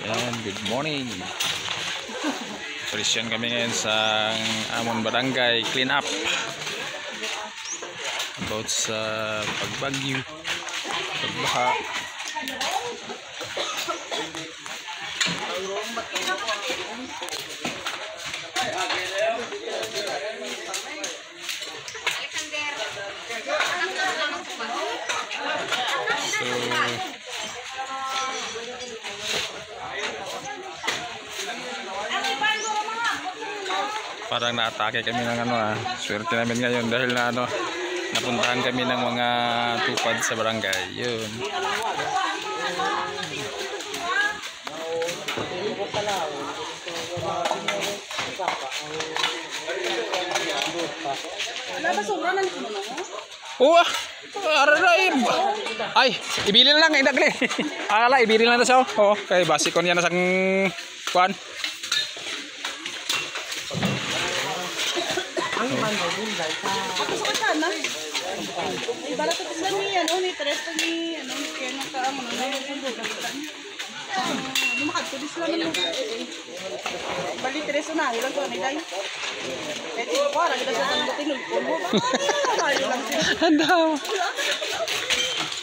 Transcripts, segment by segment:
Yan, good morning. Presyon kami ngayon sa amon barangay clean up about sa pagbagyo, pagbaha. Parang naatake kami ng swerte namin ngayon dahil na napuntahan kami ng mga tupad sa barangay. Yun. Ay, ibili na lang idagli. Akala ibili lang na siya. Oh, kay basikon yan na sang kuan. Ang banda din dahil sa... Ako sa kasana. Ibarat ito sila niya, ni Teres pa ni, kaya nung kaamo, nung nalagyan doon. Lumakad ko, di sila naman. Bali, Teres na, ilang ko na niday. Kahit ito ko, nagkita sa tanong tinulpon mo. Handaw.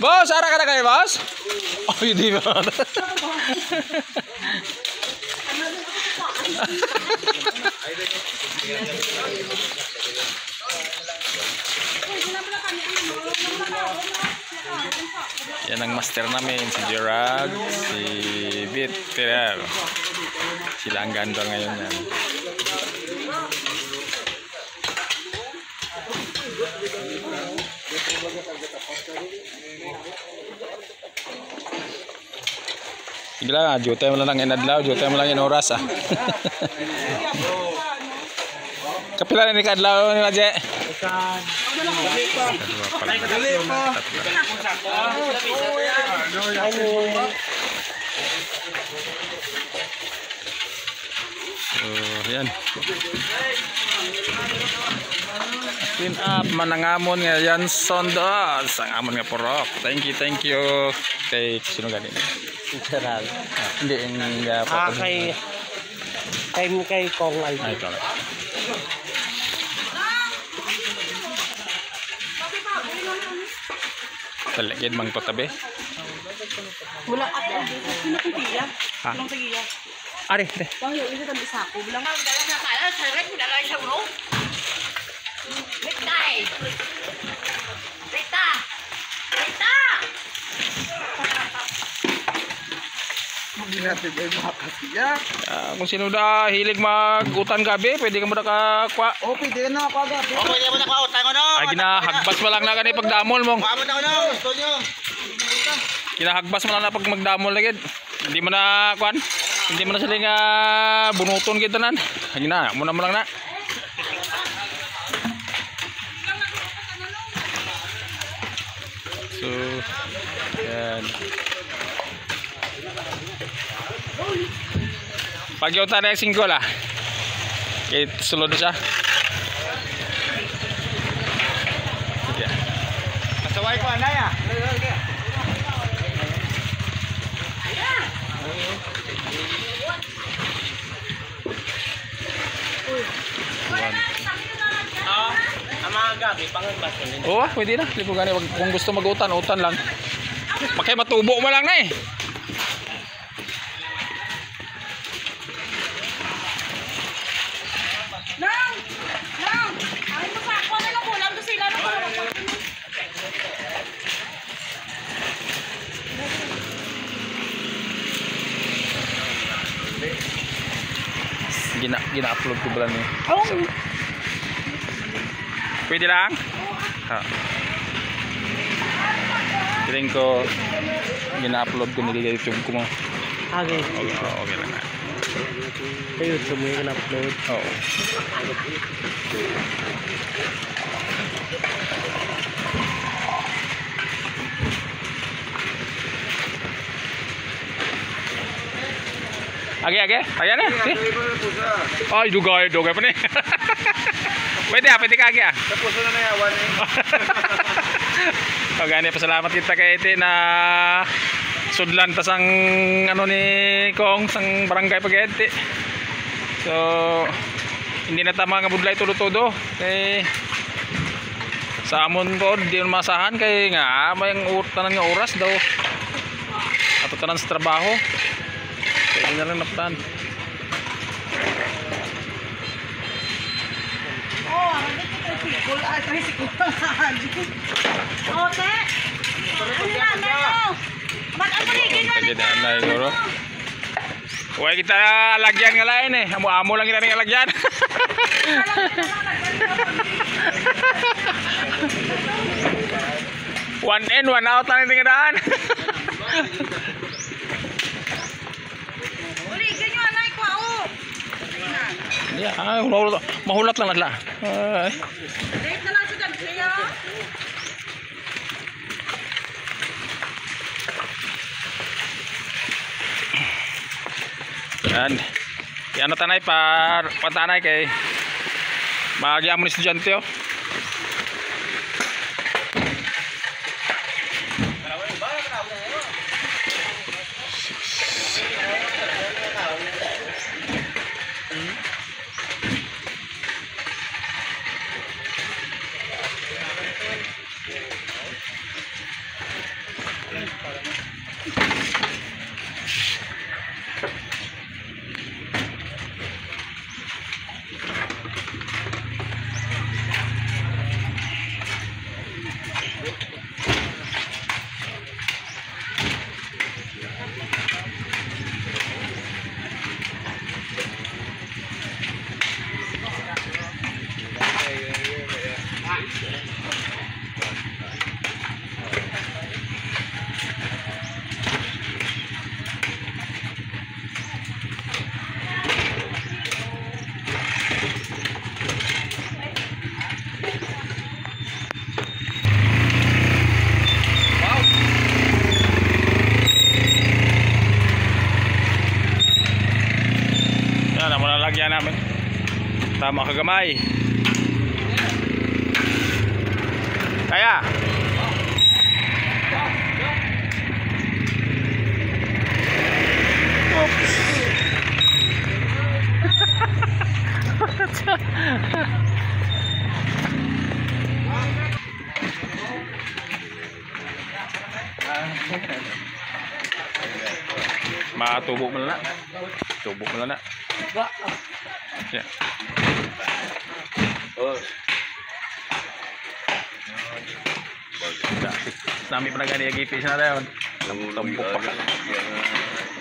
Boss, ara ka na kayo, boss? Oh, hindi ba? Yan ang master namin, si Gerard, si Victor. Sila ang ganda ngayon yan. Sige lang, jutay mo lang inadlaw, jutay mo lang in oras Kapila na ni kadlaw ni Maje? Yan. Clean up manangamon nga yan sondos ang amon nga porok. Thank you. Kay sino ganin? Gerald. Hindi Kay Kong Aldi. Ay, ito. Talagid mang patabi. Wala ka ito. Sino kong tiya? Sinong tiya? Ari. Pang yung isa tabi sa ako. Bilang kung sino da hilig mag-utan gabi, pwede ka mo na kakwa. oh, pwede na ako agad. Pwede mo na ka utang ano? Ay, ginahagbas mo lang na ganit pagdamol mo. Mamo na ano? Gusto niyo? Ginahagbas mo lang na pag magdamol lagid. Hindi mo na kwan. Hindi mo na sila nga bunuton kita nan. Gina, muna mo lang na. So, yan. Pagyutan na yung single Kaya sulod na siya. Sige. Kasaway ko anay Oo, pwede na. Kung gusto mag-utan, utan lang. Pakay matubo mo lang na Ay, masako na lang ulam. Kasi sila na ko. Gina-upload ko ba niya? Pwede lang? Piling ko gina-upload ko nila YouTube ko mo. Okay. Okay lang. Sa YouTube mo yung upload. Oo. Age. Ayan na. Ay, dugay pa ni. Pwede ka age. Tapos na na yawan Pagani, pasalamat kita kay ite na sudlan tas ang ano ni Kong sang barangay Pagete. So hindi na tama nga budlay todo-todo kay sa amon po di man masahan kay nga may tanan nga oras daw ato tanan sa trabaho kaya hindi na lang naptan. Oh, ano dito tricycle? Ay, tricycle pa nga. Oh, te. Ano na, Melo? Ba't ang paligid na Kaya daan na siguro. Huwag kita lagyan nga lain eh. Amo-amo lang kita nga lagyan. One in, one out lang yung daan. Paligid nyo, anay ko, oh. Yeah, mahulat lang nila. Date na lang sa dagsiya. Yan. Yan na tanay patanay kay magya mo ni estudyante oh. Lagyan namin tama kagamay kaya oops. Matubo mo na. Tubo mo na. Yeah. Oh. Nami pa na gani agipis na dayon. Tampok pa.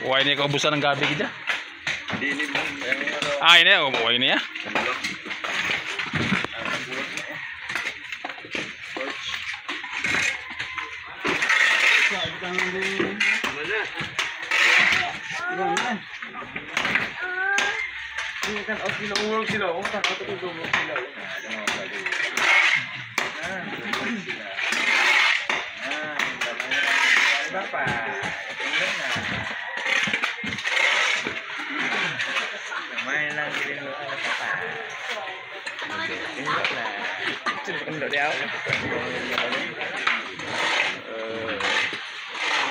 Uway ni ko ubusan ng gabi kita. Ah, ini oh, uway niya. Ini kan aus sila ulog sila, kan auto ko ulog sila. Bapa. Main lang din lo ano pa. Ini lah. Cepat kendok dia.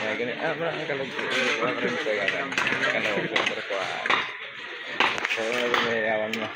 Ya gini, kalau orang berjaga kalau berkuat. Saya meyawan mah.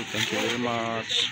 Thank you very much.